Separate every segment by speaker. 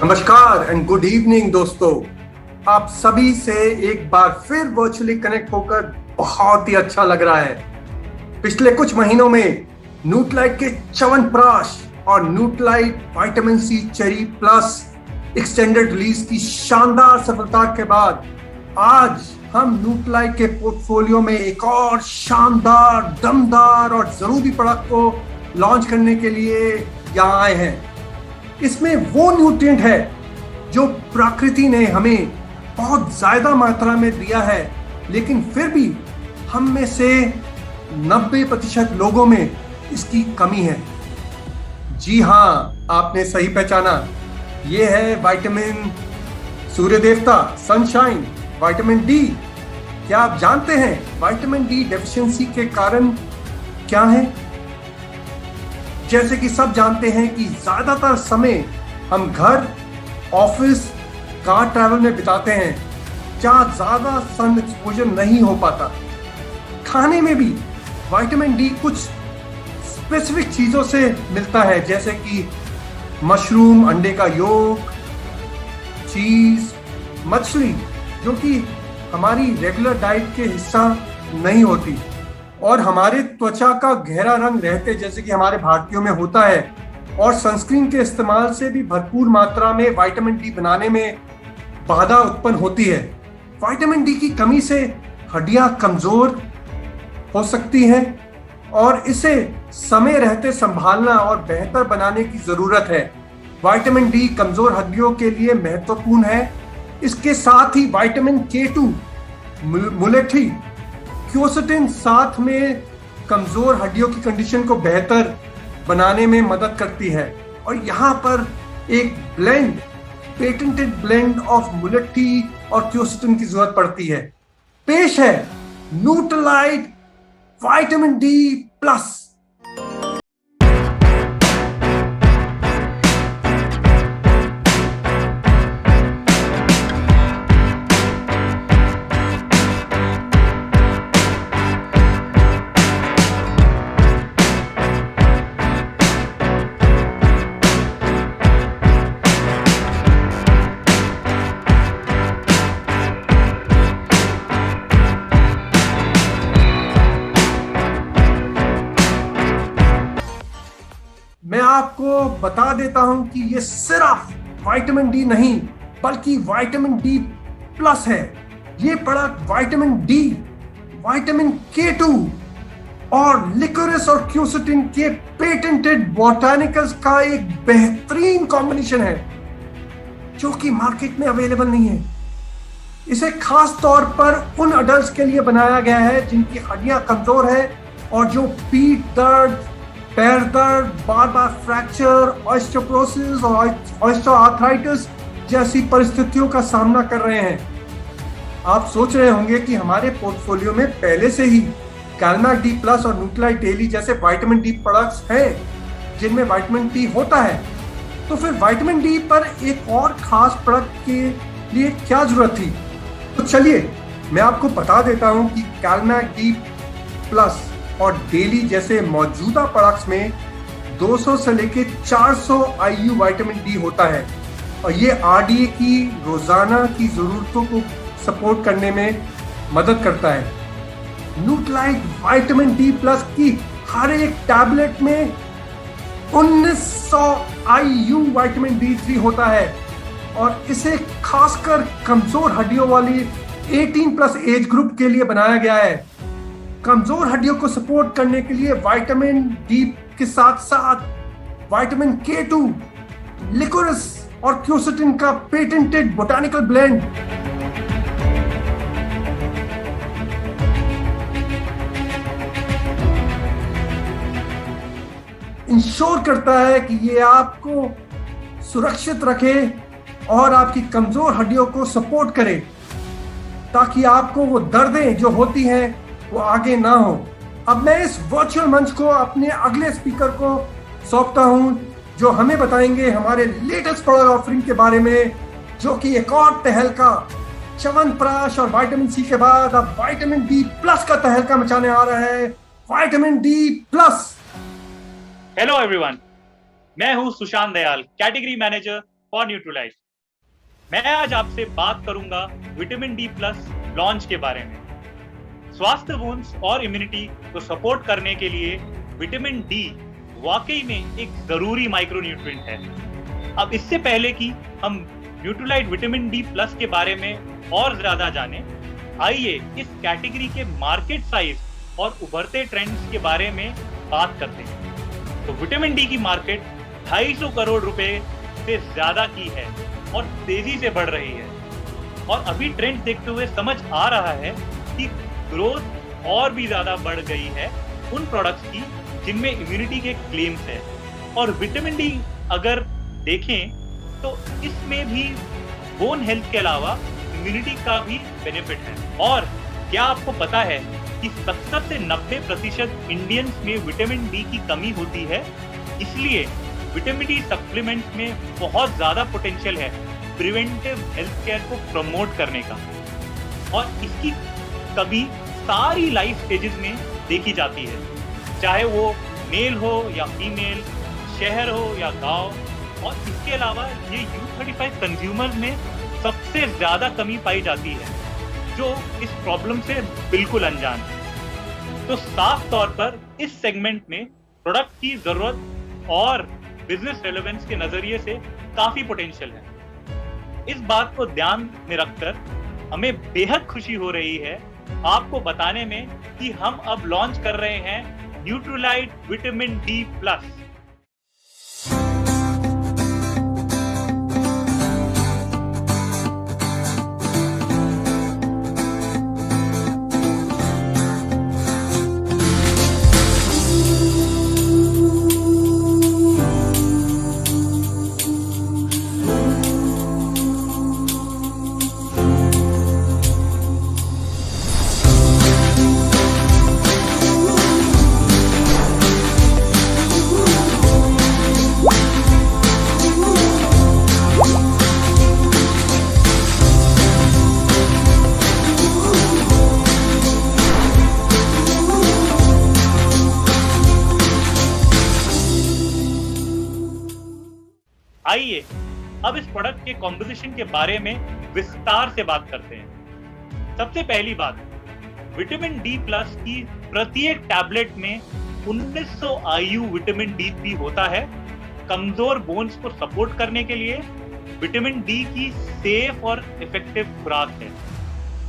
Speaker 1: नमस्कार and good evening दोस्तों। आप सभी से एक बार फिर वर्चुअली कनेक्ट होकर बहुत ही अच्छा लग रहा है। पिछले कुछ महीनों में न्यूट्रालाइट के च्यवनप्राश और Nutrilite vitamin C cherry plus extended release की शानदार सफलता के बाद आज हम न्यूट्रालाइट के पोर्टफोलियो में एक और शानदार, दमदार और जरूरी प्रोडक्ट को लॉन्च करने के लिए यहाँ आए हैं। इसमें वो न्यूट्रिएंट है जो प्रकृति ने हमें बहुत ज्यादा मात्रा में दिया है, लेकिन फिर भी हम में से 90% लोगों में इसकी कमी है। जी हाँ, आपने सही पहचाना। ये है विटामिन सूर्य देवता, सनशाइन, विटामिन डी। क्या आप जानते हैं विटामिन डी डेफिशिएंसी के कारण क्या है? जैसे कि सब जानते हैं कि ज्यादातर समय हम घर, ऑफिस, कार ट्रैवल में बिताते हैं, जहाँ ज्यादा सन एक्सपोजर नहीं हो पाता। खाने में भी विटामिन डी कुछ स्पेसिफिक चीजों से मिलता है, जैसे कि मशरूम, अंडे का योक, चीज, मछली, जो कि हमारी रेगुलर डाइट के हिस्सा नहीं होती, और हमारे त्वचा का गहरा रंग रहते जैसे कि हमारे भारतीयों में होता है, और सनस्क्रीन के इस्तेमाल से भी भरपूर मात्रा में विटामिन डी बनाने में बाधा उत्पन्न होती है। विटामिन डी की कमी से हड्डियां कमजोर हो सकती हैं और इसे समय रहते संभालना और बेहतर बनाने की जरूरत है। विटामिन डी कमजोर हड्डियों के लिए महत्वपूर्ण है। इसके साथ ही विटामिन K2, मुलेठी, क्योसेटिन साथ में कमजोर हड्डियों की कंडीशन को बेहतर बनाने में मदद करती है। और यहाँ पर एक ब्लेंड, पेटेंटेड ब्लेंड ऑफ मुलेठी और क्योसेटिन की जरूरत पड़ती है। पेश है न्यूट्रालाइट विटामिन डी प्लस। मैं आपको बता देता हूं कि ये सिर्फ विटामिन डी नहीं बल्कि विटामिन डी प्लस है। ये product vitamin D, vitamin K2 और लिकोरिस और क्यूसेटिन के पेटेंटेड बोटानिकल्स का एक बेहतरीन कॉम्बिनेशन है जो कि मार्केट में अवेलेबल नहीं है। इसे खास तौर पर उन अडल्ट्स के लिए बनाया गया है जिनकी हड्डियां कमजोर है और जो पीठ दर्द, पैर दर्द, बार बार फ्रैक्चर, ऑस्टियोपोरोसिस और ऑस्टियोआर्थराइटिस जैसी परिस्थितियों का सामना कर रहे हैं। आप सोच रहे होंगे कि हमारे पोर्टफोलियो में पहले से ही कैलमैक डी प्लस और न्यूट्रालाइट डेली जैसे विटामिन डी प्रोडक्ट्स हैं जिनमें विटामिन डी होता है, तो फिर विटामिन डी पर एक और खास प्रोडक्ट के लिए क्या जरूरत थी? तो चलिए मैं आपको बता देता हूं कि कैलमैक डी प्लस और डेली जैसे मौजूदा प्रोडक्ट्स में 200 से लेकर 400 IU विटामिन डी होता है और ये RDA की रोजाना की जरूरतों को सपोर्ट करने में मदद करता है। न्यूट्रालाइट विटामिन डी प्लस की हर एक टैबलेट में 1900 IU विटामिन D3 होता है और इसे खासकर कमजोर हड्डियों वाली 18+ एज ग्रुप के लिए बनाया गया है। कमजोर हड्डियों को सपोर्ट करने के लिए विटामिन डी के साथ साथ विटामिन K2, लिकोरिस और क्यूसेटिन का पेटेंटेड बोटानिकल ब्लेंड इंश्योर करता है कि ये आपको सुरक्षित रखे और आपकी कमजोर हड्डियों को सपोर्ट करे, ताकि आपको वो दर्दें जो होती हैं वो आगे ना हो। अब मैं इस वर्चुअल मंच को अपने अगले स्पीकर को सौंपता हूं जो हमें बताएंगे हमारे लेटेस्ट प्रोडक्ट ऑफरिंग के बारे में, जो कि एक और तहलका च्यवनप्राश और विटामिन सी के बाद अब विटामिन डी प्लस का तहलका मचाने आ रहा है। Vitamin D plus.
Speaker 2: Hello everyone, मैं हूं Sushant Dayal, category manager for Nutrilite. मैं आज आपसे बात करूंगा विटामिन डी प्लस लॉन्च के बारे में। स्वास्थ्य बोन्स और इम्यूनिटी को सपोर्ट करने के लिए विटामिन डी वाकई में एक जरूरी माइक्रोन्यूट्रिएंट है। अब इससे पहले कि हम न्यूट्रोलाइट विटामिन डी प्लस के बारे में और ज्यादा जाने, आइए इस कैटेगरी के मार्केट साइज और उभरते ट्रेंड्स के बारे में बात करते हैं। तो विटामिन डी की मार्केट 250 करोड़ रुपए से ज्यादा की है और तेजी से बढ़ रही है। और अभी ट्रेंड देखते हुए समझ आ रहा है कि ग्रोथ और भी ज्यादा बढ़ गई है उन प्रोडक्ट्स की जिनमें इम्यूनिटी के क्लेम्स है। और विटामिन डी अगर देखें तो इसमें भी बोन हेल्थ के अलावा इम्यूनिटी का भी बेनिफिट है। और क्या आपको पता है कि 70 से 90% इंडियंस में विटामिन डी की कमी होती है, इसलिए विटामिन डी सप्लीमेंट्स में बहुत ज्यादा पोटेंशियल है प्रिवेंटिव हेल्थ केयर को प्रमोट करने का। और इसकी कभी सारी लाइफ स्टेजेस में देखी जाती है, चाहे वो मेल हो या फीमेल, शहर हो या गांव। और इसके अलावा ये U35 कंज्यूमर में सबसे ज्यादा कमी पाई जाती है जो इस प्रॉब्लम से बिल्कुल अनजान है। तो साफ तौर पर इस सेगमेंट में प्रोडक्ट की जरूरत और बिजनेस रेलेवेंस के नजरिए से काफी पोटेंशियल है। इस बात को ध्यान में रखकर हमें बेहद खुशी हो रही है आपको बताने में कि हम अब लॉन्च कर रहे हैं न्यूट्रोलाइट विटामिन डी प्लस। आइए अब इस प्रोडक्ट के कॉम्पोजिशन के बारे में विस्तार से बात करते हैं। सबसे पहली बात, विटामिन डी प्लस की प्रत्येक टैबलेट में 1900 IU विटामिन D3 होता है। कमजोर बोन्स को सपोर्ट करने के लिए विटामिन डी की सेफ और इफेक्टिव खुराक है।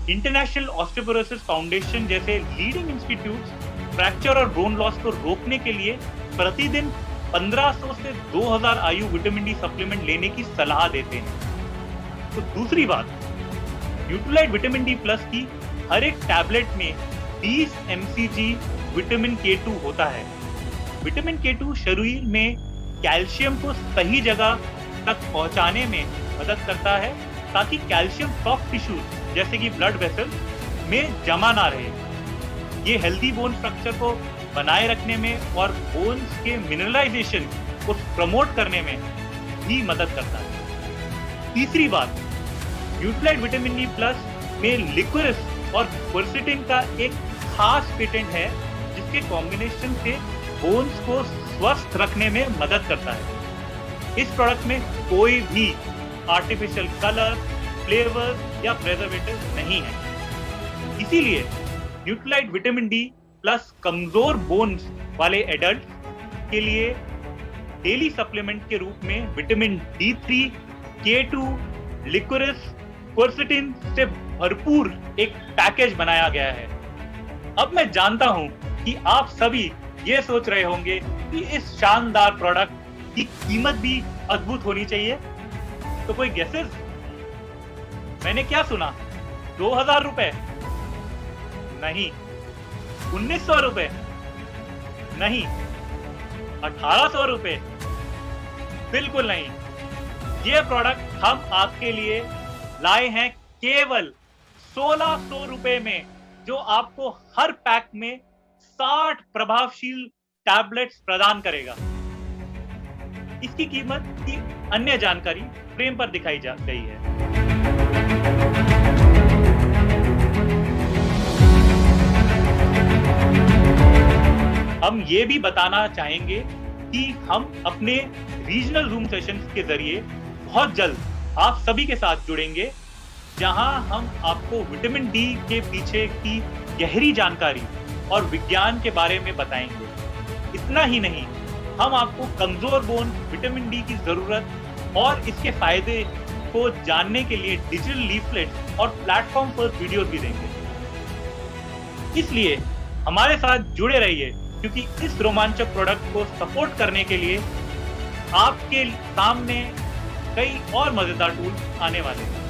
Speaker 2: इंटरनेशनल ऑस्टियोपोरोसिस फाउंडेशन जैसे लीडिंग इंस्टीट्यूट्स फ्रैक्चर और बोन लॉस को रोकने के लिए प्रतिदिन 1500 से 2000 IU विटामिन डी सप्लीमेंट लेने की सलाह देते हैं। तो दूसरी बात, न्यूट्रोलाइट विटामिन डी प्लस की हर एक टैबलेट में 20 mcg विटामिन K2 होता है। विटामिन K2 शरीर में कैल्शियम को सही जगह तक पहुंचाने में मदद करता है ताकि कैल्शियम सॉफ्ट टिश्यूज जैसे कि ब्लड वेसल में जमा ना रहे। ये हेल्दी बोन स्ट्रक्चर को बनाए रखने में और बोन्स के मिनरलाइजेशन को प्रमोट करने में भी मदद करता है। तीसरी बात, न्यूट्रोलाइट विटामिन डी प्लस में लिक्विरिस और क्वर्सेटिन का एक खास पेटेंट है जिसके कॉम्बिनेशन से बोन्स को स्वस्थ रखने में मदद करता है। इस प्रोडक्ट में कोई भी आर्टिफिशियल कलर, फ्लेवर या प्रिजर्वेटिव नहीं है। इसीलिए न्यूट्रोलाइट विटामिन डी प्लस कमजोर बोन्स वाले एडल्ट के लिए डेली सप्लीमेंट के रूप में विटामिन D3, K2, लिक्विरिस, क्वर्सेटिन से भरपूर एक पैकेज बनाया गया है। अब मैं जानता हूं कि आप सभी ये सोच रहे होंगे कि इस शानदार प्रोडक्ट की कीमत भी अद्भुत होनी चाहिए। तो कोई गेसेस? मैंने क्या सुना? 2000 रुपए? नहीं। 1900 रुपए? नहीं। 1800 रुपए? बिल्कुल नहीं। ये प्रोडक्ट हम आपके लिए लाए हैं केवल 1600 रुपए में, जो आपको हर पैक में 60 प्रभावशील टैबलेट्स प्रदान करेगा। इसकी कीमत की अन्य जानकारी फ्रेम पर दिखाई जा गई है। हम ये भी बताना चाहेंगे कि हम अपने रीजनल रूम सेशंस के जरिए बहुत जल्द आप सभी के साथ जुड़ेंगे, जहां हम आपको विटामिन डी के पीछे की गहरी जानकारी और विज्ञान के बारे में बताएंगे। इतना ही नहीं, हम आपको कमजोर बोन विटामिन डी की जरूरत और इसके फायदे को जानने के लिए डिजिटल लीफलेट और प्लेटफॉर्म पर वीडियो भी देंगे। इसलिए हमारे साथ जुड़े रहिए, क्योंकि इस रोमांचक प्रोडक्ट को सपोर्ट करने के लिए आपके सामने कई और मजेदार टूल आने वाले हैं।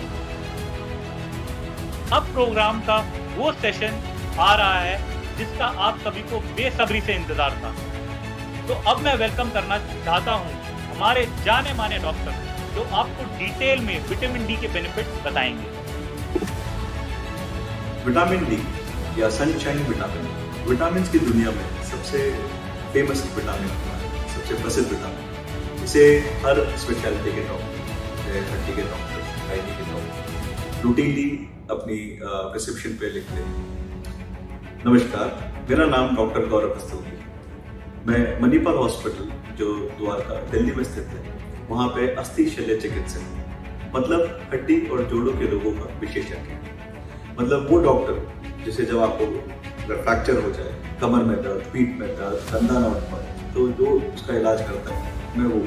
Speaker 2: अब प्रोग्राम का वो सेशन आ रहा है जिसका आप सभी को बेसब्री से इंतजार था। तो अब मैं वेलकम करना चाहता हूं हमारे जाने माने डॉक्टर, जो आपको डिटेल में विटामिन डी के बेनिफिट्स बताएंगे।
Speaker 3: विटामिन डी या सनशाइन विटामिन की दुनिया में सबसे फेमस विटामिन, सबसे प्रसिद्ध विटामिन। इसे हर स्पेशलिटी के डॉक्टर, हड्डी के डॉक्टर, गायनी के डॉक्टर रूटीनली अपनी प्रिस्क्रिप्शन पे लिखते हैं। नमस्कार, मेरा नाम डॉक्टर गौरव कस्तूरी। मैं मणिपाल हॉस्पिटल, जो द्वारका दिल्ली में स्थित है, वहाँ पे अस्थि शल्य चिकित्सक, मतलब हड्डी और जोड़ों के रोगों का विशेषज्ञ, मतलब वो डॉक्टर जिसे जब आपको फ्रैक्चर हो जाए, कमर में दर्द, पीठ में दर्द, कंधा न उठ पाए, तो जो उसका इलाज करता है, मैं वो।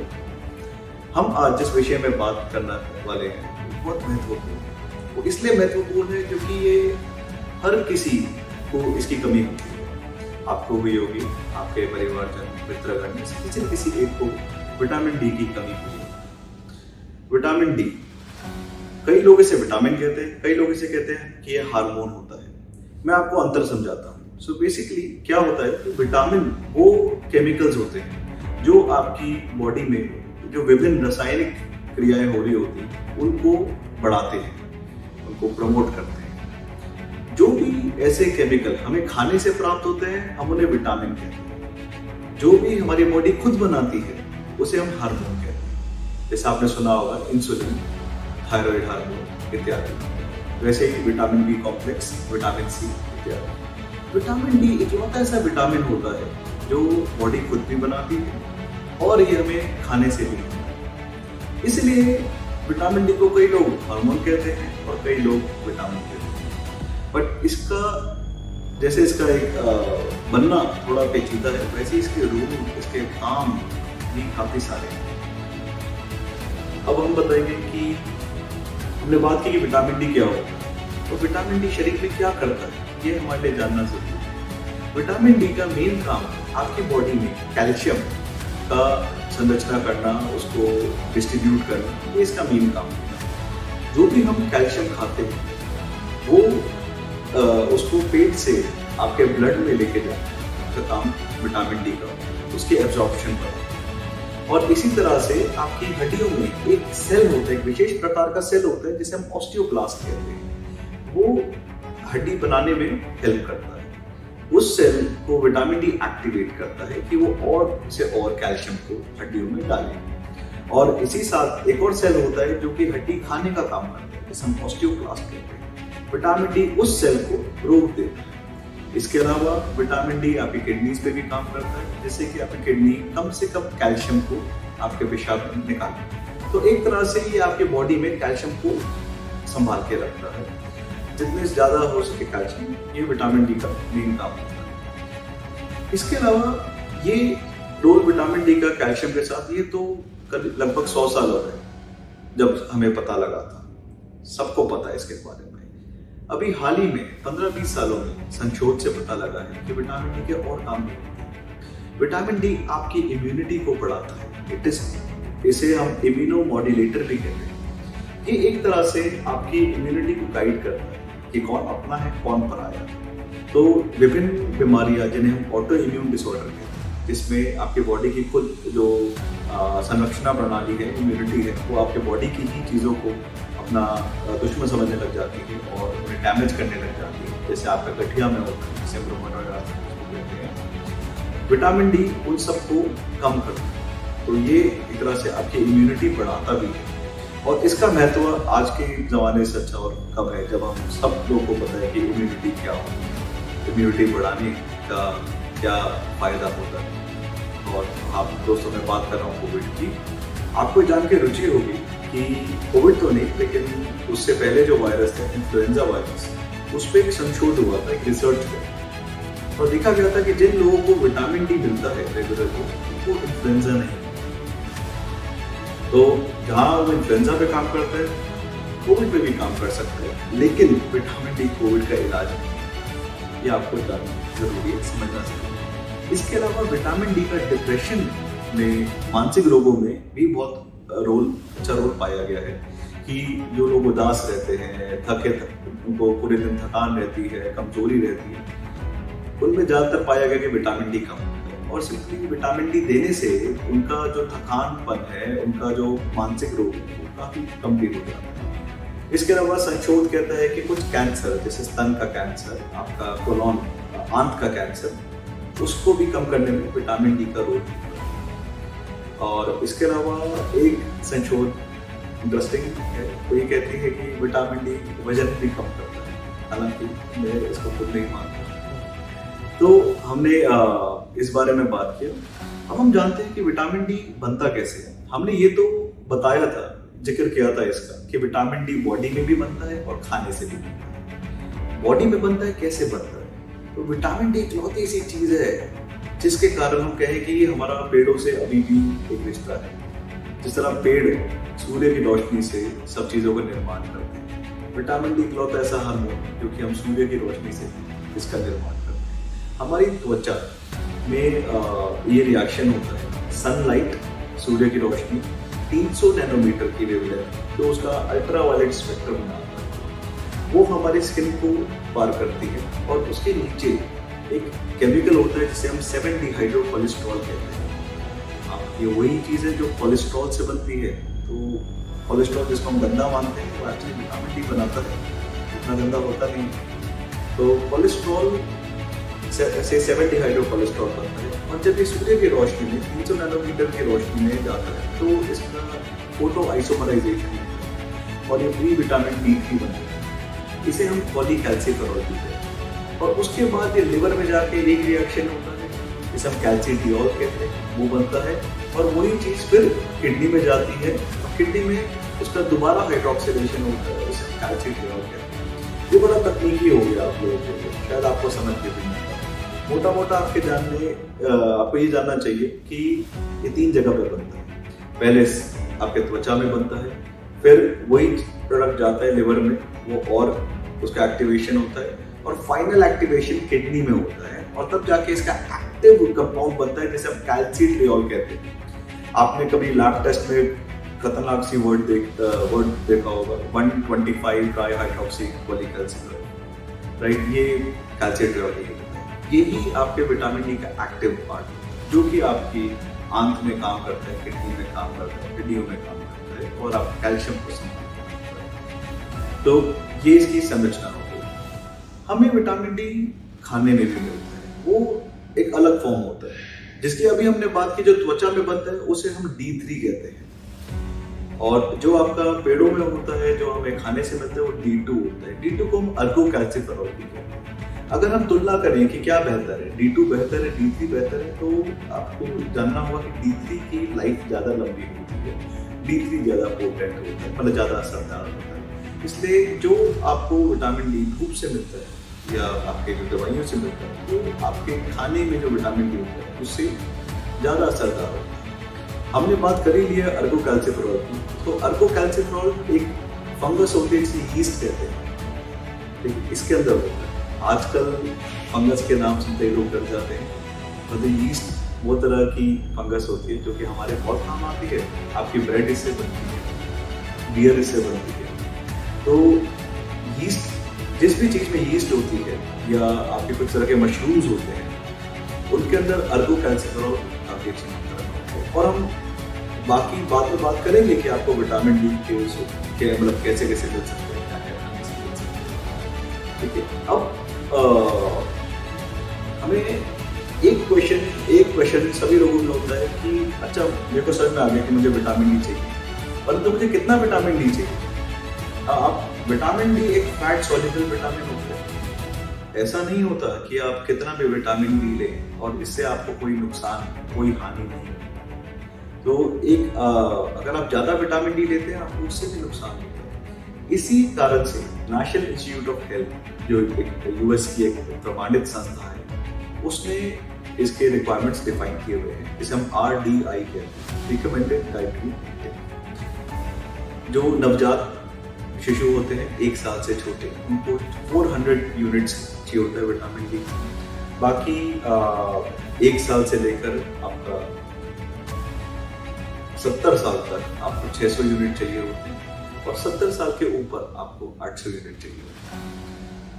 Speaker 3: हम आज जिस विषय में बात करने वाले हैं बहुत महत्वपूर्ण। वो इसलिए महत्वपूर्ण है क्योंकि ये हर किसी को इसकी कमी होती है। आपको भी होगी, आपके परिवारजन, मित्रगण में किसी न किसी एक को विटामिन डी की कमी हुई है। विटामिन डी, कई लोग इसे विटामिन कहते हैं, कई लोग इसे कहते हैं कि ये हार्मोन होता है। मैं आपको अंतर समझाता हूँ। सो बेसिकली क्या होता है कि विटामिन वो केमिकल्स होते हैं जो आपकी बॉडी में जो विभिन्न रासायनिक क्रियाएं हो रही होती हैं उनको बढ़ाते हैं, उनको प्रमोट करते हैं। जो भी ऐसे केमिकल हमें खाने से प्राप्त होते हैं हम उन्हें विटामिन कहते हैं। जो भी हमारी बॉडी खुद बनाती है उसे हम हार्मोन कहते हैं। जैसे आपने सुना होगा इंसुलिन, थायराइड हार्मोन इत्यादि। वैसे ही vitamin B complex, vitamin C इत्यादि। विटामिन डी इकलौता ऐसा विटामिन होता है जो बॉडी खुद भी बनाती है और ये हमें खाने से भी मिलता है। इसलिए विटामिन डी को कई लोग हार्मोन कहते हैं और कई लोग विटामिन कहते हैं। बट इसका जैसे इसका एक बनना थोड़ा पेचीदा है, वैसे इसके रूल, इसके काम भी काफी सारे हैं। अब हम बताएंगे कि हमने बात की कि विटामिन डी क्या होता है, तो विटामिन डी शरीर में क्या करता है ये हमारे लिए जानना जरूरी है। विटामिन डी का मेन काम आपकी बॉडी में कैल्शियम का संरचना करना, उसको डिस्ट्रीब्यूट करना, ये इसका मेन काम होता है। जो भी हम कैल्शियम खाते हैं वो उसको पेट से आपके ब्लड में लेके जाना का काम विटामिन डी का, उसके एब्जॉर्प्शन पर। और इसी तरह से आपकी हड्डियों में एक सेल होता है, एक विशेष प्रकार का सेल होता है जिसे हम ऑस्टियोब्लास्ट कहते हैं। वो हड्डी बनाने में हेल्प करता है। उस सेल को विटामिन डी एक्टिवेट करता है कि वो और से और कैल्शियम को हड्डियों में डाले। और इसी साथ एक और सेल होता है जो कि हड्डी खाने का काम करता है, जिसे हम ऑस्टियोब्लास्ट कहते हैं। विटामिन डी उस सेल को रोक देता है। इसके अलावा विटामिन डी आपकी किडनीज पे भी काम करता है, जिससे कि आपकी किडनी कम से कम कैल्शियम को आपके पेशाब में निकाले। तो एक तरह से ये आपके बॉडी में कैल्शियम को संभाल के रखता है। जितने ज्यादा हो सके कैल्शियम, ये विटामिन डी का मेन काम होता है। इसके अलावा ये रोल विटामिन डी का कैल्शियम के साथ, ये तो लगभग 100 साल हो गए जब हमें पता लगा था। सबको पता है इसके बारे में। अभी हाल ही में 15-20 सालों में संशोधन से पता लगा है कि विटामिन डी के और काम भी होते हैं। विटामिन डी आपकी इम्यूनिटी को बढ़ाता है। इसे हम इम्यूनोमॉड्यूलेटर भी कहते हैं। ये एक तरह से आपकी इम्यूनिटी को गाइड करता है कि कौन अपना है, कौन पराया। तो विभिन्न बीमारियां जिन्हें हम ऑटो इम्यून डिसऑर्डर कहते हैं, जिसमें आपके बॉडी की खुद जो संरक्षण प्रणाली है, इम्यूनिटी है, वो आपके बॉडी की ही चीज़ों को अपना दुश्मन समझने लग जाती है और उन्हें डैमेज करने लग जाती है। जैसे आपका गठिया में होता है, जिसे रूमेटॉइड आर्थराइटिस कहते हैं। विटामिन डी उन सबको कम करता है। तो ये एक तरह से आपकी इम्यूनिटी बढ़ाता भी है। और इसका महत्व आज के ज़माने से अच्छा और कब है, जब हम सब लोगों को पता है कि इम्यूनिटी क्या होती है, इम्यूनिटी बढ़ाने का क्या फ़ायदा होता है। और आप दोस्तों, मैं बात कर रहा हूँ कोविड की। आपको जान के रुचि होगी कि कोविड तो नहीं, लेकिन उससे पहले जो वायरस था, इन्फ्लुएंजा वायरस, उस पर एक संशोधन हुआ था, एक रिसर्च हुआ, और देखा गया था कि जिन लोगों को विटामिन डी मिलता है रेगुलर उनको इन्फ्लुएंजा नहीं। तो जहाँ वो इन्फ्लुएंजा पे काम करता है, कोविड पे भी काम कर सकता है, लेकिन विटामिन डी कोविड का इलाज नहीं। ये आपको जानना जरूरी है, समझना चाहिए। इसके अलावा विटामिन डी का डिप्रेशन में, मानसिक रोगों में भी बहुत अच्छा रोल पाया गया है कि जो लोग उदास रहते हैं, उनको पूरे दिन थकान रहती है, कमजोरी रहती है, उनमें ज्यादातर पाया गया कि विटामिन डी कम है, और सिंपली विटामिन डी देने से उनका जो थकानपन है, उनका जो मानसिक रोग है, वो काफी कमजोर हो जाता है। इसके अलावा संशोधन कहता है कि कुछ कैंसर, जैसे स्तन का कैंसर, आपका कोलोन, आंत का कैंसर, उसको भी कम करने में विटामिन डी का रोल है। और इसके अलावा एक संशोधन इंटरेस्टिंग है, वो ये कहती है कि विटामिन डी वजन भी कम करता है, हालांकि मैं इसको खुद नहीं मानता। तो हमने इस बारे में बात किया। अब हम जानते हैं कि विटामिन डी बनता कैसे है। हमने ये तो बताया था, जिक्र किया था इसका, कि विटामिन डी बॉडी में भी बनता है और खाने से भी बनता है। बॉडी में बनता है, कैसे बनता है? तो विटामिन डी इकलौती ऐसी चीज है जिसके कारण हम कहें कि ये हमारा पेड़ों से अभी भी एक रिश्ता है। जिस तरह पेड़ सूर्य की रोशनी से सब चीजों का निर्माण करते हैं, विटामिन डी इकलौता ऐसा हार्मोन क्योंकि हम सूर्य की रोशनी से इसका निर्माण करते हैं। हमारी त्वचा में ये रिएक्शन होता है, सनलाइट, सूर्य की रोशनी 300 नैनोमीटर की वेवलेंथ, जो उसका अल्ट्रावायलेट स्पेक्ट्रम बनाता है, वो हमारी स्किन को पार करती है, और उसके नीचे एक केमिकल होता है जिसे हम 7-डिहाइड्रोकोलेस्ट्रॉल कहते हैं। हाँ, ये वही चीज़ है जो कोलेस्ट्रॉल से बनती है। तो कोलेस्ट्रॉल जिसको हम गंदा मानते हैं, वो एक्चुअली विटामिन डी बनाता है, उतना गंदा होता नहीं। तो कोलेस्ट्रॉल से 7-डिहाइड्रोकोलेस्ट्रॉल बनता है, और जब ये सूर्य की रोशनी में 300 नैनोमीटर की रोशनी में जाता है तो इसका फोटो आइसोमराइजेशन है, और ये फ्री विटामिन D3 बनता है। इसे हम पॉलीकैल्सिफेरॉल कहते हैं। और उसके बाद ये लिवर में जाके एक रिएक्शन होता है जिसे हम कैल्सिट्रियोल कहते हैं, वो बनता है, और वही चीज़ फिर किडनी में जाती है, और किडनी में उसका दोबारा हाइड्रोक्सिलेशन होता है, उसे हम कैल्सिट्रियोल कहते हैं। ये बड़ा तकनीकी हो गया आप लोगों के लिए, शायद आपको समझ के भी नहीं आता। मोटा मोटा आपको ये जानना चाहिए कि ये 3 जगह पर बनता है। पहले आपके त्वचा में बनता है, फिर वही प्रोडक्ट जाता है लिवर में, वो और उसका एक्टिवेशन होता है, और फाइनल एक्टिवेशन किडनी में होता है, और तब जाके इसका एक्टिव कंपाउंड बनता है जिसे हम कैल्सिट्रियोल कहते हैं। आपने कभी लैब टेस्ट में खतरनाक सी वर्ड देखा होगा, 125 ट्राईहाइड्रोक्सी पॉलीकैल्सिफेरॉल, राइट? ये कैल्सिट्रियोल है। यही आपके विटामिन डी का एक्टिव पार्ट, जो कि आपकी आंत में काम करता है, किडनी में काम करता है, किडनियों में काम करता है, और आप कैल्शियम को संभालता है। तो ये इसकी संरचना होगी। हमें विटामिन डी खाने में भी मिलता है, वो एक अलग फॉर्म होता है, जिसकी अभी हमने बात की। जो त्वचा में बनता है उसे हम D3 कहते हैं, और जो आपका पेड़ों में होता है, जो हमें खाने से मिलता है, वो D2 होता है। D2 को हम अर्गोकैल्सिफेरॉल भी कहते हैं। अगर हम तुलना करें कि क्या बेहतर है, D2 बेहतर है, D3 बेहतर है, तो आपको जानना होगा कि D3 की लाइफ ज्यादा लंबी होती है, D3 ज्यादा पोटेंट होता है, मतलब ज्यादा असरदार होता है। इसलिए जो आपको विटामिन डी धूप से मिलता है या आपके जो दवाइयों से मिलता है, वो आपके खाने में जो विटामिन डी होता है उससे ज़्यादा असरदार होता है। हमने बात करी ली है अर्गोकैल्सिफेरॉल की। तो अर्गोकैल्सिफेरॉल एक फंगस होती है जिसे यीस्ट कहते हैं, ठीक? इसके अंदर होता है। आजकल फंगस के नाम सुनते ही लोग डर जाते हैं, मतलब यीस्ट वो तरह की फंगस होती है जो कि हमारे बहुत काम आती है। आपकी ब्रेड इससे बनती है, बियर इससे बनती है। तो यीस्ट, जिस भी चीज़ में यीस्ट होती है, या आपके कुछ तरह के मशरूम्स होते हैं, उनके अंदर अर्गोकैल्सिफेरॉल काफ़ी अच्छी मात्रा में होता है। और हम बाकी बात में बात करेंगे कि आपको विटामिन डी के मतलब कैसे कैसे मिल सकते हैं, क्या क्या खाने से मिल सकते हैं, ठीक है? अब हमें एक क्वेश्चन सभी लोगों में होता है कि अच्छा, मेरे को समझ में आ गया कि मुझे विटामिन डी चाहिए, परंतु मुझे कितना विटामिन डी चाहिए? आप विटामिन डी एक फैट सॉल्युबल विटामिन होता है। ऐसा नहीं होता कि आप कितना भी विटामिन डी लें और इससे आपको कोई नुकसान, कोई हानि नहीं। तो अगर आप ज़्यादा विटामिन डी लेते हैं आपको उससे भी नुकसान होता है। इसी कारण से नेशनल इंस्टीट्यूट ऑफ हेल्थ, जो एक यूएस की एक प्रमाणित संस्था है, उसने इसके रिक्वायरमेंट्स डिफाइन किए हुए हैं, जिसे हम RDI कहते हैं, रिकमेंडेड डाइटरी इंटेक। जो नवजात शिशु होते हैं 1 साल से छोटे, उनको 400 यूनिट्स चाहिए होता है विटामिन डी। बाकी 1 साल से लेकर आपका 70 साल तक आपको 600 यूनिट चाहिए होते हैं, और 70 साल के ऊपर आपको 800 यूनिट चाहिए होते हैं।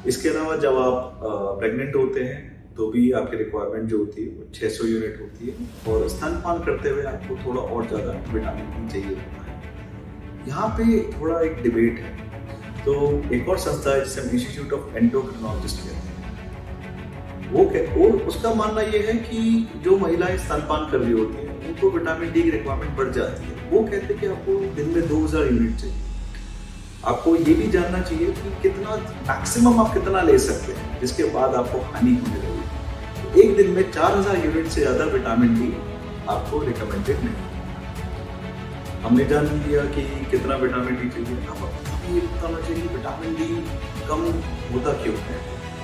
Speaker 3: इसके अलावा जब आप प्रेग्नेंट होते हैं तो भी आपकी रिक्वायरमेंट जो होती है वो 600 यूनिट होती है, और स्तनपान करते हुए आपको थोड़ा और ज़्यादा विटामिन डी चाहिए होता है। यहाँ पे थोड़ा एक डिबेट है। तो एक और संस्था है जिसे इंस्टीट्यूट ऑफ एंडोक्रिनोलॉजिस्ट कहते हैं, वो उसका मानना ये है कि जो महिलाएं स्तनपान कर रही होती हैं उनको विटामिन डी की रिक्वायरमेंट बढ़ जाती है। वो कहते हैं कि आपको दिन में 2000 यूनिट चाहिए। आपको ये भी जानना चाहिए कि कितना मैक्सिमम आप कितना ले सकते हैं, जिसके बाद आपको हानि होने लगेगी। तो एक दिन में 4000 यूनिट से ज़्यादा विटामिन डी आपको रिकमेंडेड नहीं। हमने जान लिया कि कितना विटामिन डी चाहिए। अब हमें ये बताना चाहिए कि विटामिन डी कम होता क्यों है,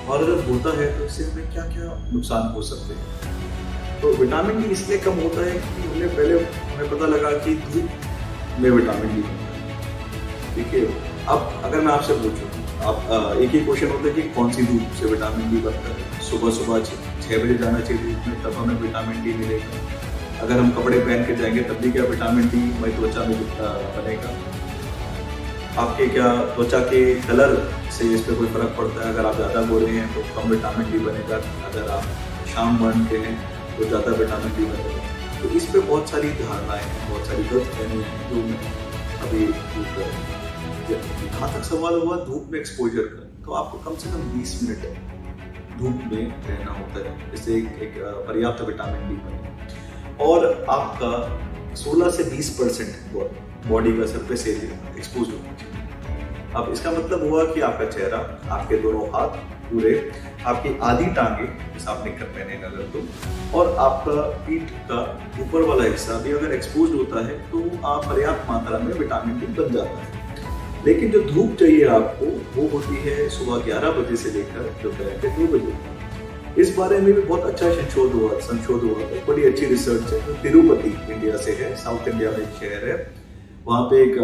Speaker 3: और अगर होता है तो इससे हमें क्या क्या नुकसान हो सकते हैं। तो विटामिन डी इसलिए कम होता है कि हमें पता लगा कि धूप में विटामिन डी होता है। ठीक है, अब अगर मैं आपसे पूछूं, आप एक ही क्वेश्चन होता है कि कौन सी धूप से विटामिन डी बनता है। सुबह 6 बजे जाना चाहिए धूप में, तब हमें विटामिन डी मिलेगा। अगर हम कपड़े पहन के जाएंगे तब भी क्या विटामिन डी हमारी त्वचा में बनेगा। आपके क्या त्वचा के कलर से इस पर कोई फर्क पड़ता है। अगर आप ज़्यादा गोरे हैं तो कम विटामिन डी बनेगा, अगर आप शाम बर्न के हैं तो ज़्यादा विटामिन डी बनेगा। तो इस पर बहुत सारी धारणाएं हैं, बहुत सारी गलतफहमियां हैं जो मैं अभी दूर कर रहा हूँ। जहाँ तक सवाल हुआ धूप में एक्सपोजर का, तो आपको कम से कम 20 मिनट धूप में रहना होता है, जिससे एक पर्याप्त विटामिन डी बने। और आपका 16 से 20% बॉडी का सरफेस एरिया एक्सपोज होना चाहिए। अब इसका मतलब हुआ कि आपका चेहरा, आपके दोनों हाथ पूरे, आपकी आधी टांगे, जैसे आप निकर पहने अगर तो, और आपका पीठ का ऊपर वाला हिस्सा भी अगर एक्सपोज होता है तो आप पर्याप्त मात्रा में विटामिन डी बन जाता है। लेकिन जो धूप चाहिए आपको वो होती है सुबह 11 बजे से लेकर दोपहर के 2 बजे। इस बारे में भी बहुत अच्छा संशोध हुआ है, बड़ी अच्छी रिसर्च है। तो तिरुपति इंडिया से है, साउथ इंडिया में एक शहर है, वहाँ पे एक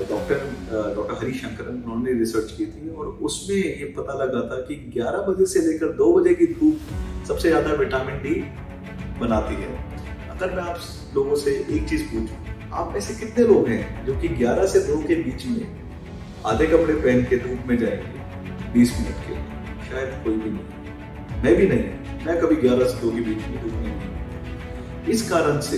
Speaker 3: डॉक्टर हरिशंकरन, उन्होंने रिसर्च की थी, और उसमें ये पता लगा था कि 11 बजे से लेकर 2 बजे की धूप सबसे ज़्यादा विटामिन डी बनाती है। अगर मैं आप लोगों से एक चीज़ पूछूं, आप ऐसे कितने लोग हैं जो कि 11 से 2 के बीच में आधे कपड़े पहन के धूप में जाएंगे 20 मिनट के लिए? शायद कोई भी नहीं, मैं भी नहीं। मैं कभी 11 से 2 के बीच में धूप में नहीं। इस कारण से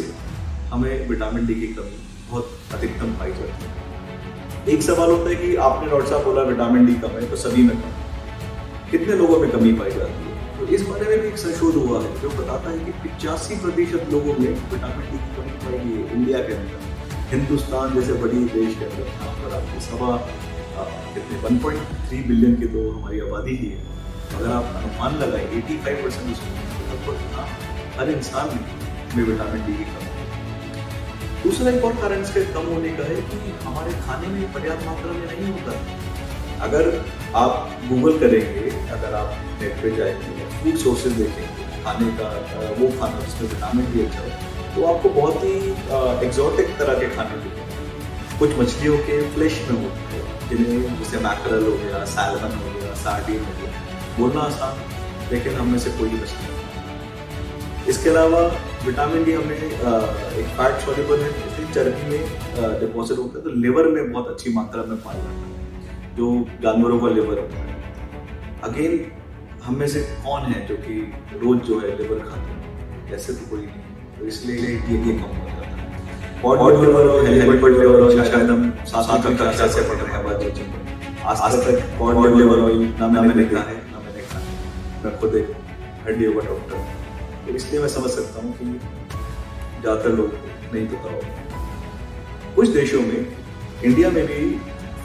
Speaker 3: हमें विटामिन डी की कमी बहुत अधिकतम पाई जाती है। एक सवाल होता है कि आपने डॉक्टर साहब बोला विटामिन डी कम है, तो सभी में कम है, कितने लोगों में कमी पाई जाती है? तो इस बारे में भी एक संशोध हुआ है जो बताता है कि 85% लोगों में विटामिन डी की कमी पाई गई है इंडिया के अंदर। हिंदुस्तान जैसे बड़ी देश के अंदर, यहाँ पर आपकी 1.3 बिलियन की तो हमारी आबादी ही है। अगर आप अनुमान लगाएं 85% लगभग हर इंसान में विटामिन डी की कमी है। दूसरा एक और कारण इसके कम होने का है कि हमारे खाने में पर्याप्त मात्रा में नहीं होता। अगर आप गूगल करेंगे, अगर आप नेट पे जाएंगे, फूड सोर्सेज देखेंगे खाने का, वो खाना जिसमें विटामिन डी अच्छा हो, तो आपको बहुत ही एक्सोटिक तरह के खाने मिलेंगे। कुछ मछलियों के फ्लेश में होते हैं, जिन्हें जैसे मैकरल हो गया, सैल्मन हो गया, सार्डिन हो गया, बोलना आसान, लेकिन हमने से कोई मछली नहीं। इसके अलावा विटामिन डी हमें एक फैट सॉल्युबल है, इसलिए चर्बी में डिपॉजिट होता है, तो लिवर में बहुत अच्छी मात्रा में पाया जाता है, जो जानवरों का लिवर होता है। अगेन हम में से कौन है जो कि रोज जो है लिवर खाते हैं? ऐसे तो कोई नहीं, तो इसलिए ये कम हो जाता है। कॉड लिवर और हेलिकॉप्टर लिवर शायद हम 7वीं कक्षा से पढ़ रहे हैं बात। आज तक कॉड लिवर ऑयल ना मैंने देखा है, मैं खुद एक हड्डियों का डॉक्टर हूँ, तो इसलिए मैं समझ सकता हूँ कि ज़्यादातर लोग नहीं पता होगा। कुछ देशों में, इंडिया में भी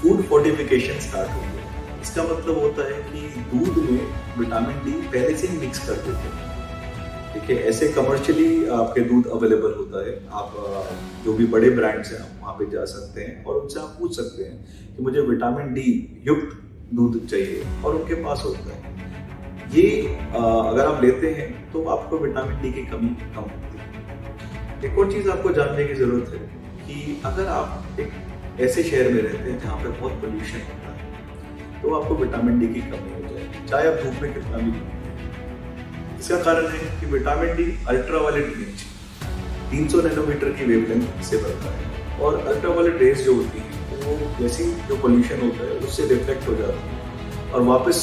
Speaker 3: फूड फोर्टिफिकेशन स्टार्ट हो गया। इसका मतलब होता है कि दूध में विटामिन डी पहले से ही मिक्स कर देते हैं। देखिए ऐसे कमर्शियली आपके दूध अवेलेबल होता है, आप जो भी बड़े ब्रांड्स हैं आप वहाँ पे जा सकते हैं और उनसे आप पूछ सकते हैं कि मुझे विटामिन डी युक्त दूध चाहिए, और उनके पास होता है। ये अगर आप लेते हैं तो आपको विटामिन डी की कमी कम होती है। एक और चीज़ आपको जानने की ज़रूरत है कि अगर आप एक ऐसे शहर में रहते हैं जहाँ पे बहुत पोल्यूशन होता है तो आपको विटामिन डी की कमी हो जाएगी, चाहे आप धूप में कितना भी। इसका कारण है कि vitamin D ultraviolet range 300 nanometre की वेवलेंथ से बनता है, और अल्ट्रावायलेट रेज जो होती है वो जैसे जो पोल्यूशन होता है उससे रिफ्लेक्ट हो जाती है और वापस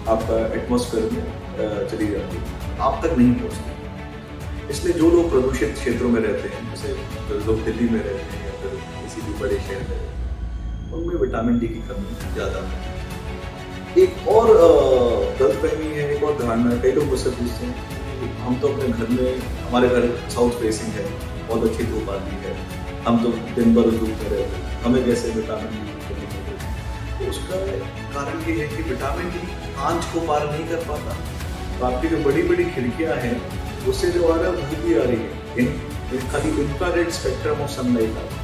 Speaker 3: आपका एटमॉस्फेयर में चली जाती है, आप तक नहीं पहुँचती। इसलिए जो लोग प्रदूषित क्षेत्रों में रहते हैं, जैसे जो लोग दिल्ली में रहते हैं या फिर किसी भी बड़े शहर में रहते हैं, उनमें विटामिन डी की कमी ज़्यादा है। एक और गलतफहमी है, एक और धारणा है, कई लोग मुझसे पूछते हैं हम तो अपने घर में, हमारे घर साउथ फेसिंग है, बहुत अच्छी धूप आती है, हम तो दिन भर धूप में रहते हैं, हमें कैसे विटामिन डी की कमी होगी। तो उसका कारण ये है कि विटामिन डी कांच को पार नहीं कर पाता, तो आपकी जो बड़ी बड़ी खिड़कियाँ हैं उससे जो आ रहा है धूप भी आ रही है, खाली इंफ्रारेड स्पेक्ट्रम ऑफ सनलाइट आ रही है,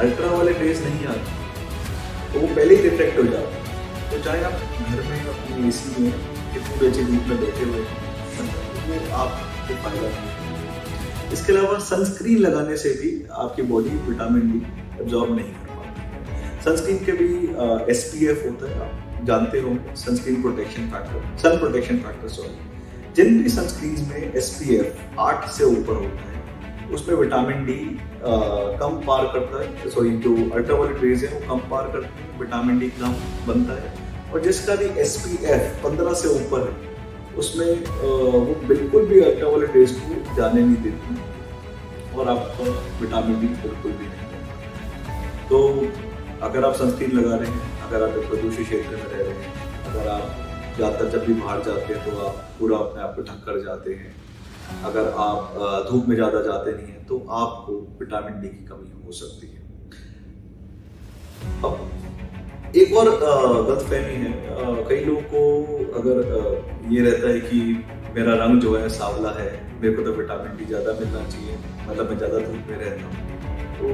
Speaker 3: अल्ट्रावायलेट रेज नहीं आ रही, तो वो पहले ही रिफ्लेक्ट हो जाता है। तो चाहे आप घर में अपनी एसी में कितनी अच्छी धूप में बैठे हुए हैं, वो आपको फायदा नहीं। इसके अलावा सनस्क्रीन लगाने से भी आपकी बॉडी विटामिन डी एब्जॉर्ब नहीं कर पाती। सनस्क्रीन के भी SPF होता है, आप जानते होंगे, sunscreen protection factor, sun protection factor sorry. जिन भी सनस्क्रीन में SPF 8 से ऊपर होता है उसमें विटामिन डी कम पार करता है, सॉरी जो अल्ट्रावायलेट रेज है वो कम पार करते हैं, विटामिन डी कम बनता है। और जिसका भी SPF 15 से ऊपर है उसमें वो बिल्कुल भी अल्ट्रावायलेट रेज को जाने नहीं देती और आपका विटामिन डी बिल्कुल भी नहीं बनता। तो अगर आप सनस्क्रीन लगा रहे हैं, अगर आप एक प्रदूषित क्षेत्र में रह रहे हैं, अगर आप ज़्यादातर जब भी बाहर जाते हैं तो आप पूरा अपने आप को ढक कर जाते हैं, अगर आप धूप में ज़्यादा जाते नहीं हैं तो आपको विटामिन डी की कमी हो सकती है। अब एक और गलतफहमी है, कई लोगों को अगर ये रहता है कि मेरा रंग जो है सांवला है, मेरे को तो विटामिन डी ज़्यादा मिलना चाहिए, मतलब मैं ज़्यादा धूप में रहता हूँ, तो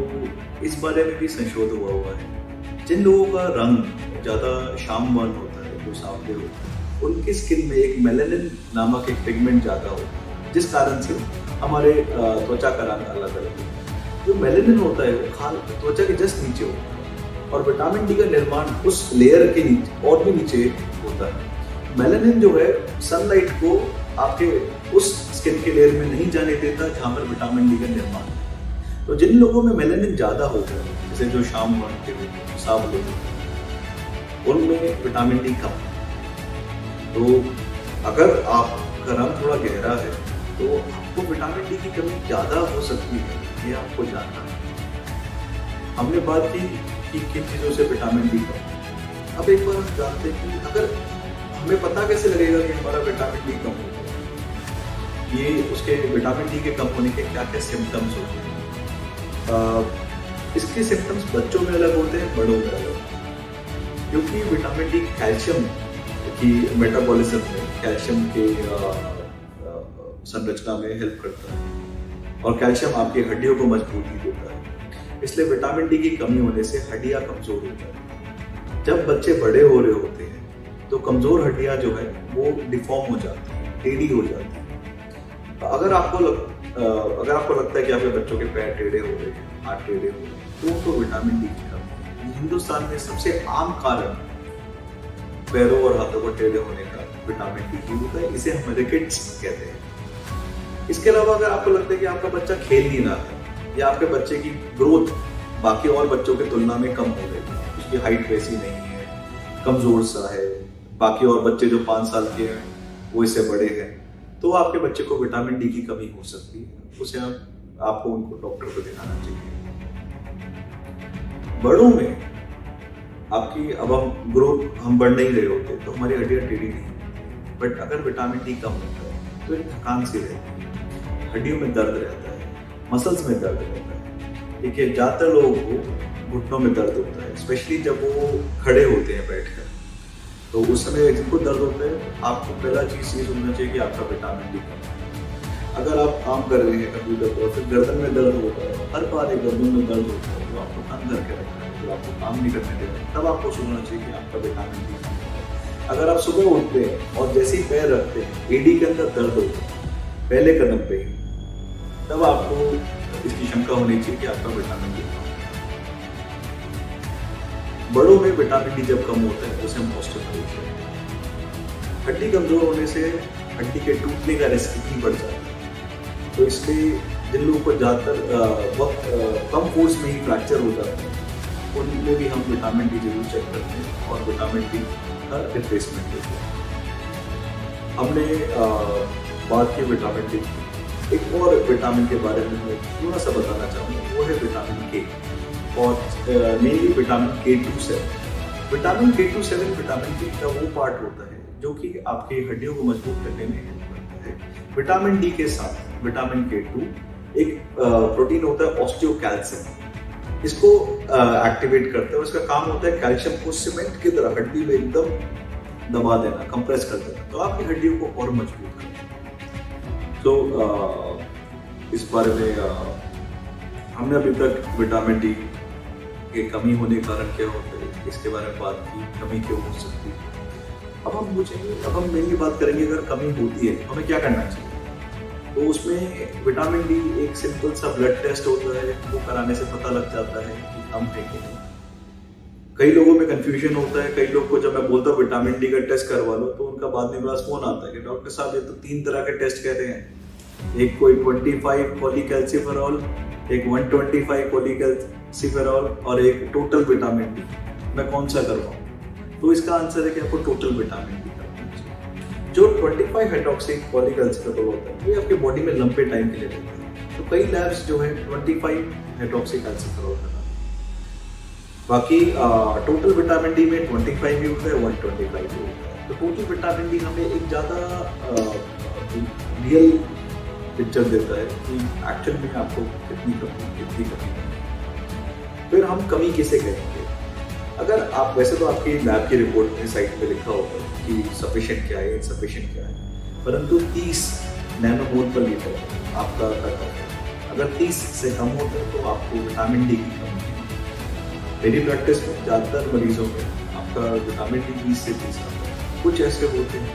Speaker 3: इस बारे में भी संशोधन हुआ है। जिन लोगों का रंग ज़्यादा शाम वर्ण होता है, जो सांवले होते हैं, उनकी स्किन में एक मेलानिन नामक एक पिगमेंट ज़्यादा होता है, जिस कारण से हमारे त्वचा का रंग अलग अलग होता है। जो मेलानिन होता है वो त्वचा के जस्ट नीचे होता है, और विटामिन डी का निर्माण उस लेयर के नीचे और भी नीचे होता है। मेलानिन जो है सनलाइट को आपके उस स्किन के लेयर में नहीं जाने देता जहाँ पर विटामिन डी का निर्माण है। तो जिन लोगों में मेलानिन ज़्यादा होता है, जैसे जो शाम वर्ण के लोग, सांवले लोग, उनमें विटामिन डी कम है। तो अगर आपका रंग थोड़ा गहरा है तो आपको विटामिन डी की कमी ज़्यादा हो सकती है, ये आपको जानना है। हमने बात की कि किन चीज़ों से विटामिन डी कम। अब एक बार हम जानते हैं कि अगर हमें पता कैसे लगेगा कि हमारा विटामिन डी कम हो गया, ये उसके विटामिन डी के कम होने के क्या क्या सिम्टम्स होते हैं। इसके सिम्टम्स बच्चों में अलग होते हैं, बड़ों में अलग, क्योंकि विटामिन डी कैल्शियम की मेटाबॉलिज्म में, कैल्शियम के संरचना में हेल्प करता है, और कैल्शियम आपकी हड्डियों को मजबूती देता है। इसलिए विटामिन डी की कमी होने से हड्डियां कमजोर हो जाती हैं। जब बच्चे बड़े हो रहे होते हैं तो कमजोर हड्डियां जो है वो डिफॉर्म हो जाती हैं, टेढ़ी हो जाती हैं। अगर आपको लगता है कि आपके बच्चों के पैर टेढ़े हो रहे हैं, हाथ टेढ़े हो रहे हैं, तो उनको विटामिन डी की कमी है। हिंदुस्तान में सबसे आम कारण पैरों और हाथों को टेढ़े होने का विटामिन डी ही होता है, इसे हम रिकेट्स कहते हैं। इसके अलावा अगर आपको लगता है कि आपका बच्चा खेल नहीं रहा है, या आपके बच्चे की ग्रोथ बाकी और बच्चों की तुलना में कम हो गई, उसकी हाइट वैसी नहीं है, कमजोर सा है, बाकी और बच्चे जो 5 साल के हैं वो इससे बड़े हैं, तो आपके बच्चे को विटामिन डी की कमी हो सकती है। उसे आपको उनको डॉक्टर को दिखाना चाहिए। बड़ों में आपकी अब हम ग्रोथ हम बढ़ नहीं रहे होते तो हमारी हड्डियां टेढ़ी नहीं होती, बट अगर विटामिन डी कम होता है तो एक थकान सी रहती है, हड्डियों में दर्द रहता है, मसल्स में दर्द रहता है। देखिए ज़्यादातर लोगों को घुटनों में दर्द होता है, स्पेशली जब वो खड़े होते हैं बैठकर, तो उस समय जिनको दर्द होता है आपको पहला चीज़ ये सुनना चाहिए कि आपका विटामिन डी कम है। अगर आप काम कर रहे हैं कंप्यूटर पर, फिर गर्दन में दर्द होता है, हर बार एक गर्दन में दर्द होता है, तो आपको काम करके रखना है, तो आपको काम नहीं करने देना, तब आपको सोचना चाहिए कि आपका विटामिन डी कम है। अगर आप सुबह उठते हैं और जैसे ही पैर रखते हैं एडी के अंदर दर्द होता है पहले कदम पे ही, तब आपको इसकी शंका होनी चाहिए कि आपका विटामिन डी कम है। बड़ों में विटामिन डी जब कम होता है तो उसे हम ऑस्टियोपोरोसिस कहते हैं। हड्डी कमजोर होने से हड्डी के टूटने का रिस्क भी बढ़ जाता है, तो इसलिए जिन लोगों को ज़्यादातर बहुत कम फोर्स में ही फ्रैक्चर हो जाता है उनमें भी हम विटामिन डी जरूर चेक करते हैं और विटामिन डी का रिप्लेसमेंट देते हैं। हमने बात की विटामिन डी, एक और विटामिन के बारे में मैं थोड़ा सा बताना चाहूँगा, वो है विटामिन के और mainly vitamin K27। Vitamin K27 vitamin D का वो पार्ट होता है जो कि आपकी हड्डियों को मजबूत करने में हेल्प करता है। विटामिन डी के साथ विटामिन K2 एक प्रोटीन होता है ऑस्टियोकैल्सियम, इसको एक्टिवेट करता है। इसका काम होता है कैल्शियम को सीमेंट की तरह हड्डी में एकदम दबा देना, कंप्रेस कर देना, तो आपकी हड्डियों को और मजबूत करना। तो इस बारे में हमने अभी तक विटामिन डी के कमी होने के कारण क्या होता है इसके बारे में बात की, कमी क्यों हो सकती है। अब हम पूछेंगे, अब हम मेनली बात करेंगे अगर कमी होती है तो हमें क्या करना चाहिए। तो उसमें विटामिन डी एक सिंपल सा ब्लड टेस्ट होता है, वो कराने से पता लग जाता है कि कम है कि नहीं। कई लोगों में कंफ्यूजन होता है, कई लोग को जब मैं बोलता हूँ विटामिन डी का टेस्ट करवा लो तो उनका बाद में मेरे पास फोन आता है कि डॉक्टर साहब ये तो 3 तरह के टेस्ट कह रहे हैं, एक कोई 25 पॉलीकैल्सिफेरॉल, एक 125 पॉलीकैल्सिफेरॉल और एक टोटल विटामिन डी, मैं कौन सा करवाऊँ। तो इसका आंसर है कि आपको टोटल विटामिन डी करना चाहिए। जो 25 हाइड्रोक्सी पॉलीकैल्सिफेरॉल होता है ये आपके बॉडी में लंबे टाइम के लिए रहता है, तो कई लैब्स जो है 25 हाइड्रोक्सी कैल्सिफेरॉल करना। बाकी टोटल विटामिन डी में 25 भी होता है, 125 भी होता है। तो टोटल विटामिन डी हमें एक ज़्यादा रियल पिक्चर देता है कि एक्चुअल में आपको कितनी कमी है। फिर हम कमी किसे कहेंगे। अगर आप वैसे तो आपकी लैब की रिपोर्ट में साइट पे लिखा होगा कि सफिशिएंट क्या है, इनसफिशिएंट क्या है, परंतु 30 नैनोमोल पर लीटर आपका कट ऑफ है। अगर 30 से कम होता है तो आपको विटामिन डी की कमी है। मेरी प्रैक्टिस में ज़्यादातर मरीजों में आपका विटामिन डी 20 से 30 आता है। कुछ ऐसे होते हैं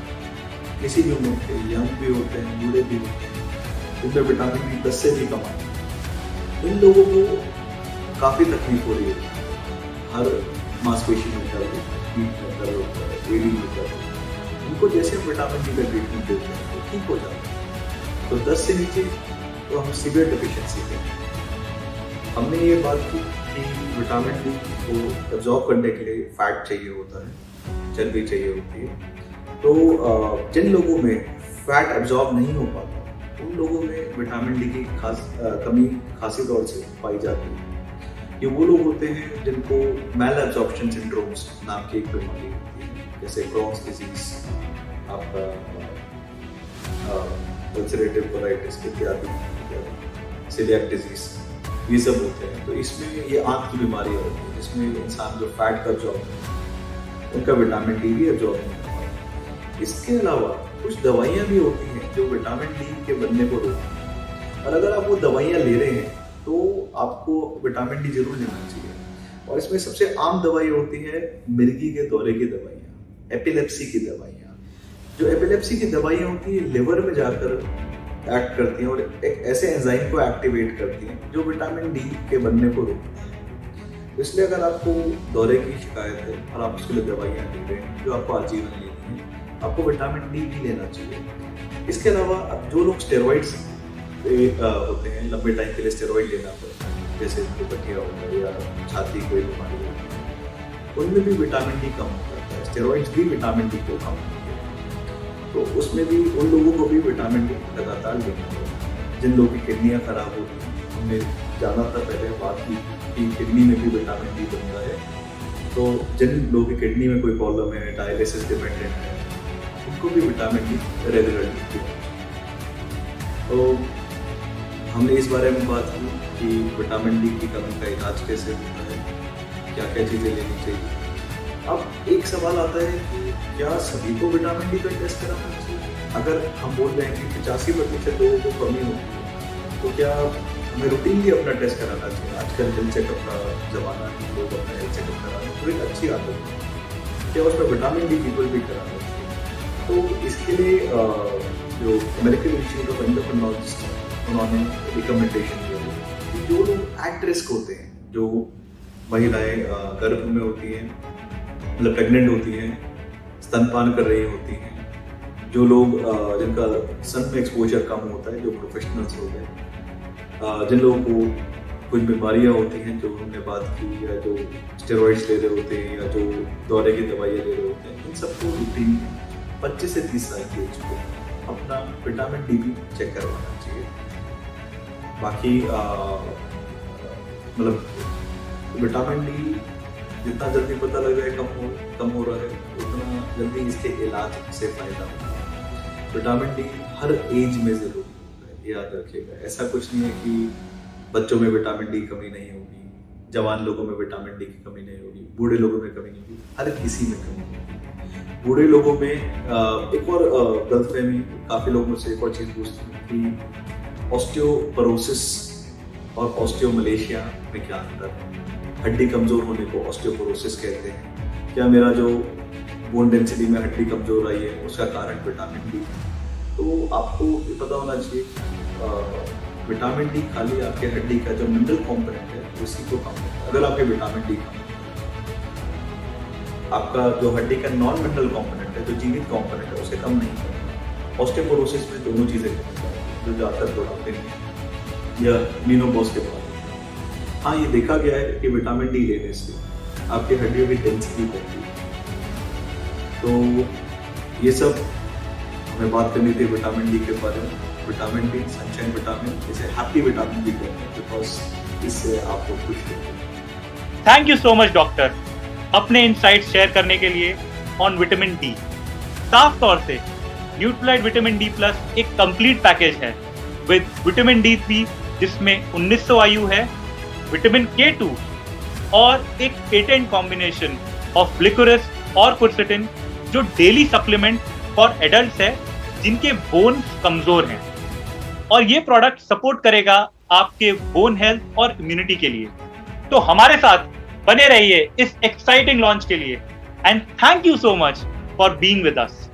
Speaker 3: किसी भी उम्र के, यंग भी होते हैं, बूढ़े भी होते हैं, उनमें विटामिन डी 10 से भी कम आता है। इन लोगों को काफ़ी तकलीफ हो रही है, हर मांसपेशी में दर्द होता है, पीठ में दर्द होता है, एड़ी में दर्द होता है। उनको जैसे हम विटामिन डी का ट्रीटमेंट देते हैं तो ठीक हो जाता है। तो 10 से नीचे तो हम सीवियर डेफिशिएंसी कहते हैं। हमने ये बात की कि विटामिन डी को एब्जॉर्ब करने के लिए फैट चाहिए होता है, चर्बी चाहिए होती है। तो जिन लोगों में फैट एब्जॉर्ब नहीं हो पाता उन लोगों में विटामिन डी की कमी खासी तौर से पाई जाती है। ये वो लोग होते हैं जिनको मैल एब्जॉर्प्शन सिंड्रोम्स नाम की एक बीमारी होती है, जैसे क्रॉन्स डिजीज, आपका अल्सरेटिव कोलाइटिस इत्यादि, सीलियाक डिजीज, ये सब होते हैं। तो इसमें ये आंत की बीमारी होती है जिसमें इंसान जो फैट का एब्जॉर्ब है उनका विटामिन डी भी एब्जॉर्ब नहीं कर पाता। इसके अलावा कुछ दवाइयाँ भी होती हैं जो विटामिन डी के बनने को रोकती हैं, और अगर आप वो दवाइयाँ ले रहे हैं तो आपको विटामिन डी जरूर लेना चाहिए। और इसमें सबसे आम दवाई होती है मिर्गी के दौरे की दवाइयाँ, एपिलेप्सी की दवाइयाँ। जो एपिलेप्सी की दवाइयाँ होती है लिवर में जाकर एक्ट करती हैं और एक ऐसे एंजाइम को एक्टिवेट करती हैं जो विटामिन डी के बनने को रोकती है। इसलिए अगर आपको दौरे की शिकायत है और आप उसके लिए दवाइयाँ ले रहे हैं जो आपको आजीवन लेनी है, आपको विटामिन डी भी लेना चाहिए। इसके अलावा जो लोग स्टेरॉइड्स होते हैं, लंबे टाइम के लिए स्टेरॉइड लेना पड़ता है, जैसे गठिया हो गया या छाती कोई बीमारी होती है, उनमें भी विटामिन डी कम हो जाता है। स्टेरॉइड्स भी विटामिन डी को कम करते हैं, तो उसमें भी उन लोगों को भी विटामिन डी लगातार लेना चाहिए। जिन लोगों की किडनियाँ खराब होती हैं, हमने जाना था पहले बात की कि किडनी में भी विटामिन डी बनता है। तो जिन लोगों की किडनी में कोई प्रॉब्लम है, डायलिसिस डिपेंडेंट है, उनको भी विटामिन डी रेगुलरली देना चाहिए। तो हमने इस बारे में बात की कि विटामिन डी की कमी का इलाज कैसे होता है, क्या क्या चीज़ें लेनी चाहिए। अब एक सवाल आता है कि क्या सभी को विटामिन डी का टेस्ट कराना चाहिए। अगर हम बोल रहे हैं कि 85% लोगों को कमी होती है, तो क्या हमें रूटीनली अपना टेस्ट कराना चाहिए? आजकल हेल्थ चेकअप का ज़माना है, लोग अपना हेल्थ चेकअप कराना तो एक अच्छी आदत है। क्या उसमें विटामिन डी पीपल भी कराना चाहिए? तो इसके लिए जो अमेरिकन इंस्टीट्यूट ऑफ एंडोक्राइनोलॉजिस्ट है, उन्होंने रिकमेंडेशन दी है कि जो लोग एट रिस्क होते हैं, जो महिलाएं गर्भ में होती हैं, मतलब प्रेग्नेंट होती हैं, स्तनपान कर रही होती हैं, जो लोग जिनका सन में एक्सपोजर कम होता है, जो प्रोफेशनल्स होते हैं, जिन लोगों को कुछ बीमारियां होती हैं जो हमने बात की, या जो स्टेरॉइड्स ले रहे होते हैं, या जो दौरे की दवाइयाँ ले रहे होते हैं, इन सबको रूटीन 25 से 30 साल की एज को अपना विटामिन डी भी चेक करवाना चाहिए। बाकी मतलब विटामिन डी जितना जल्दी पता लग रहा है कम हो रहा है, उतना जल्दी इसके इलाज से फायदा होगा। विटामिन डी हर एज में जरूरी होता है, याद रखिएगा। ऐसा कुछ नहीं है कि बच्चों में विटामिन डी कमी नहीं होगी, जवान लोगों में विटामिन डी की कमी नहीं होगी, बूढ़े लोगों में कमी नहीं होगी, हर किसी में कमी होगी। बूढ़े लोगों में एक और गलतफहमी, काफी लोग मुझसे एक और चीज पूछते हैं कि ऑस्टियोपोरोसिस और ऑस्टियोमलेशिया में क्या अंतर है? हड्डी कमजोर होने को ऑस्टियोपोरोसिस कहते हैं। क्या मेरा जो बोन डेंसिटी में हड्डी कमजोर आई है उसका कारण विटामिन डी? तो आपको ये पता होना चाहिए विटामिन डी खाली आपके हड्डी का जो मिनरल कॉम्पोनेंट है उसी को कम करता है। अगर आपके विटामिन डी कम, आपका जो हड्डी का नॉन मिनरल कॉम्पोनेंट है, जो जीवित कॉम्पोनेंट है, उसे कम नहीं करता। ऑस्टियोपोरोसिस में दोनों चीजें जो ज्यादातर बुढ़ापे में या मीनोपॉज के बाद। हाँ, ये देखा गया है कि विटामिन डी लेने से आपकी हड्डियों की डेंसिटी बढ़ती है। तो ये सब हमें बात करनी थी विटामिन डी के बारे में। विटामिन डी, सनशाइन विटामिन, इसे हैप्पी विटामिन डी कहते हैं बिकॉज इससे आपको खुश होते हैं।
Speaker 2: Thank you so much doctor, अपने इनसाइट्स शेयर करने के लिए ऑन विटामिन डी। साफ तौर से न्यूट्रीलाइट विटामिन डी प्लस एक कंप्लीट पैकेज है विद विटामिन डी 3 जिसमें 1900 IU है, विटामिन K2 और एक पेटेंट कॉम्बिनेशन ऑफ लिकोरिस और क्विरसेटिन जो डेली सप्लीमेंट फॉर एडल्ट्स है जिनके बोन कमजोर हैं, और ये प्रोडक्ट सपोर्ट करेगा आपके बोन हेल्थ और इम्यूनिटी के लिए। तो हमारे साथ बने रहिए इस एक्साइटिंग लॉन्च के लिए, and thank you so much for being with us.